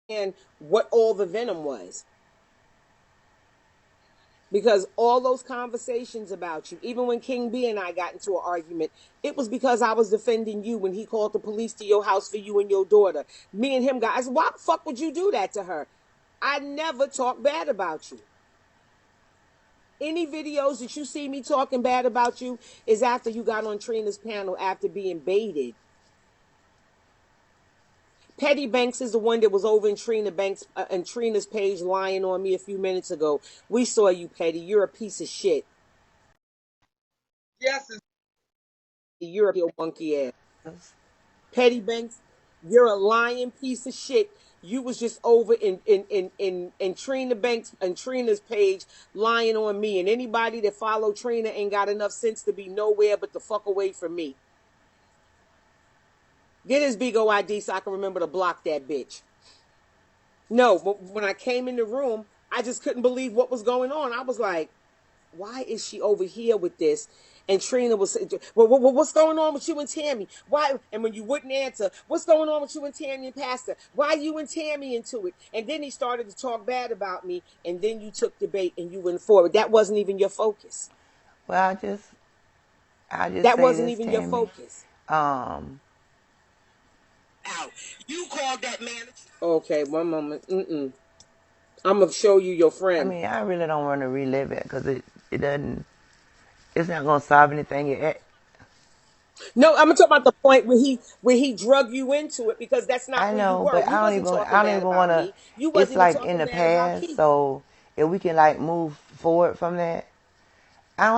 And what all the venom was. Because all those conversations about you, even when King B and I got into an argument, it was because I was defending you when he called the police to your house for you and your daughter. Me and him got, I said, why the fuck would you do that to her? I never talk bad about you. Any videos that you see me talking bad about you is after you got on Trina's panel after being baited. Petty Banks is the one that was over in Trina's page lying on me a few minutes ago. We saw you, Petty. You're a piece of shit. Yes, You're a monkey ass. Petty Banks, you're a lying piece of shit. You was just over in Trina Banks and Trina's page lying on me. And anybody that follow Trina ain't got enough sense to be nowhere but the fuck away from me. Get his Bigo ID so I can remember to block that bitch. No, when I came in the room, I just couldn't believe what was going on. I was like, why is she over here with this? And Trina was saying, what's going on with you and Tammy? Why? And when you wouldn't answer, what's going on with you and Tammy and Pastor? Why you and Tammy into it? And then he started to talk bad about me. And then you took the bait and you went forward. That wasn't even your focus. Well, I just That say wasn't this, even your Tammy. focus. out. You called that man. Okay, one moment. I'm going to show you your I friend. mean, I really don't want to relive it because it doesn't. It's not gonna solve anything. No, I'm talking about the point where he drug you into it because that's not I where you know, were. but You wasn't talking I don't bad even about want to. me. You It's wasn't even like in talking the bad about past, Keith. so if we can like move forward from that,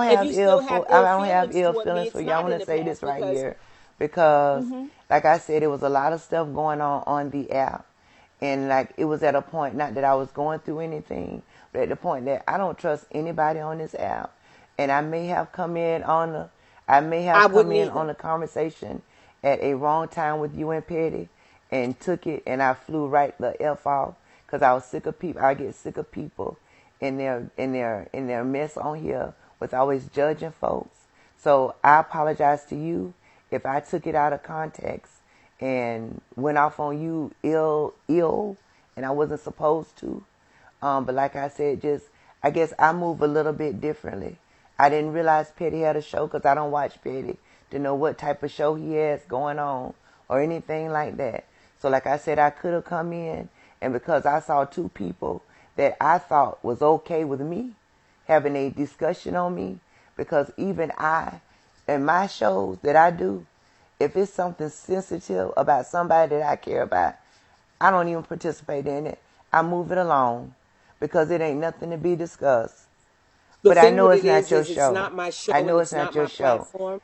If you still have I ill don't have feelings ill toward me, feelings for it's you. I not want in to the say this past right because here because, hmm like I said, it was a lot of stuff going on the app, and like it was at a point not that I was going through anything, but at the point that I don't trust anybody on this app, and I may I have come wouldn't in either. on a conversation at a wrong time with you and Petty, and took it, and I flew right the f off because I was sick of people. I get sick of people in their mess on here with always judging folks. So I apologize to you if I took it out of context and went off on you ill, and I wasn't supposed to. But like I said, just I guess I move a little bit differently. I didn't realize Petty had a show because I don't watch Petty to know what type of show he has going on or anything like that. So like I said, I could have come in, and because I saw two people that I thought was okay with me having a discussion on me, because even I, in my shows that I do, if it's something sensitive about somebody that I care about, I don't even participate in it. I move it along because it ain't nothing to be discussed. The But I thing know with it's it not your is it's show. not my I show and know it's it's not not your my show. platform.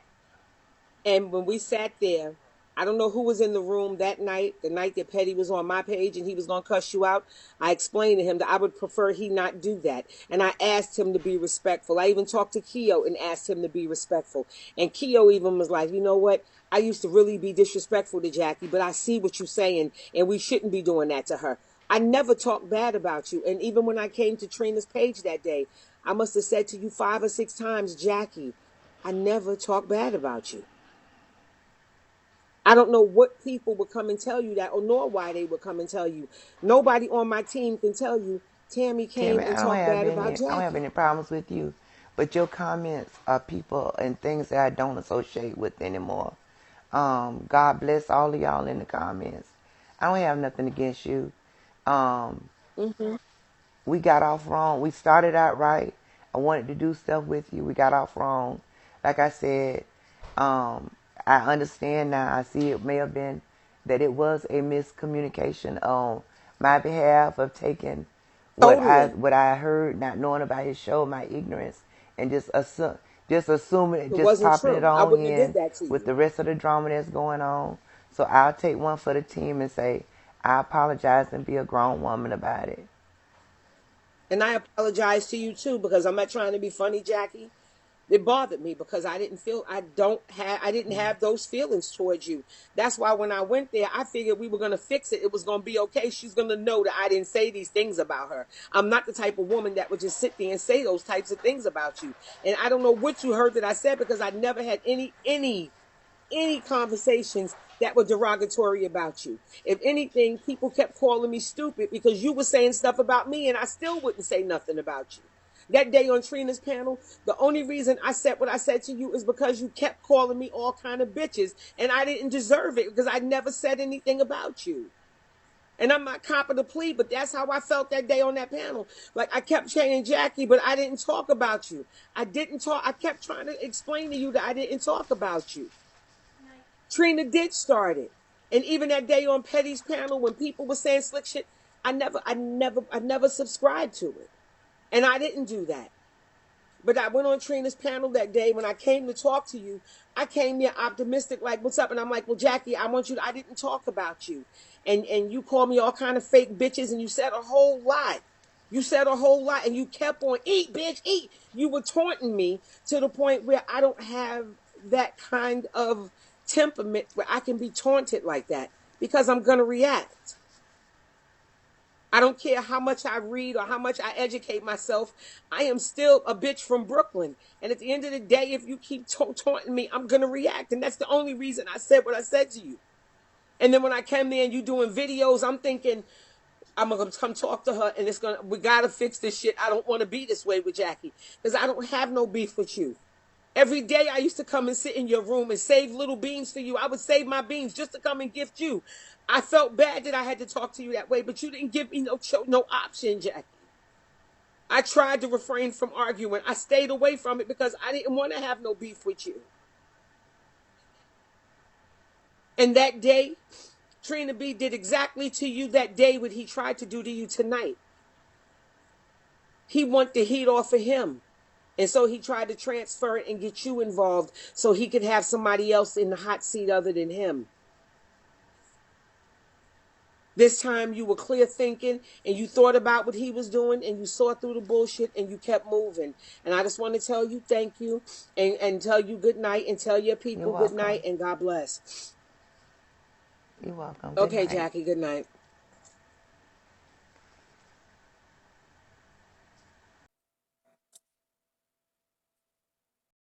And when we sat there, I don't know who was in the room that night, the night that Petty was on my page and he was going to cuss you out. I explained to him that I would prefer he not do that. And I asked him to be respectful. I even talked to Keo and asked him to be respectful. And Keo even was like, you know what? I used to really be disrespectful to Jackie, but I see what you're saying and we shouldn't be doing that to her. I never talked bad about you. And even when I came to Trina's page that day, I must have said to you 5 or 6 times, Jackie, I never talked bad about you. I don't know what people would come and tell you that, or nor why they would come and tell you. Nobody on my team can tell you Tammy came Tammy, and talked bad about I don't have Jackie. any problems with you, but your comments are people and things that I don't associate with anymore. God bless all of y'all in the comments. I don't have nothing against you. Um, hmm we got off wrong. We started out right. I wanted to do stuff with you. We got off wrong. Like I said, I understand now. I see it may have been that it was a miscommunication on my behalf of taking Totally. what I heard, not knowing about his show, my ignorance, and just assuming it, It just wasn't popping it true. I on wouldn't have did in that to with you. the rest of the drama that's going on. So I'll take one for the team and say I apologize and be a grown woman about it. And I apologize to you too because I'm not trying to be funny, Jackie. It bothered me because I didn't have those feelings towards you. That's why when I went there, I figured we were gonna fix it. It was gonna be okay. She's gonna know that I didn't say these things about her. I'm not the type of woman that would just sit there and say those types of things about you. And I don't know what you heard that I said because I never had any any conversations that were derogatory about you. If anything, people kept calling me stupid because you were saying stuff about me and I still wouldn't say nothing about you. That day on Trina's panel, the only reason I said what I said to you is because you kept calling me all kind of bitches and I didn't deserve it because I never said anything about you. And I'm not copping the plea, but that's how I felt that day on that panel. Like I kept saying Jackie, but I didn't talk about you. I didn't talk. I kept trying to explain to you that I didn't talk about you. Trina did start it. And even that day on Petty's panel when people were saying slick shit, I never subscribed to it. And I didn't do that. But I went on Trina's panel that day when I came to talk to you. I came there optimistic, like, what's up? And I'm like, well, Jackie, I want you to, I didn't talk about you. And you called me all kind of fake bitches and you said a whole lot. You said a whole lot and you kept on, eat, bitch, eat. You were taunting me to the point where I don't have that kind of temperament where I can be taunted like that because I'm going to react. I don't care how much I read or how much I educate myself. I am still a bitch from Brooklyn. And at the end of the day, if you keep taunting me, I'm going to react. And that's the only reason I said what I said to you. And then when I came there and you doing videos, I'm thinking, I'm going to come talk to her and we got to fix this shit. I don't want to be this way with Jackie because I don't have no beef with you. Every day I used to come and sit in your room and save little beans for you. I would save my beans just to come and gift you. I felt bad that I had to talk to you that way, but you didn't give me no option, Jackie. I tried to refrain from arguing. I stayed away from it because I didn't want to have no beef with you. And that day, Trina B did exactly to you that day what he tried to do to you tonight. He wanted the heat off of him. And so he tried to transfer it and get you involved so he could have somebody else in the hot seat other than him. This time you were clear thinking and you thought about what he was doing and you saw through the bullshit and you kept moving. And I just want to tell you thank you and tell you good night and tell your people good night and God bless. You're welcome. Okay, Jackie, good night.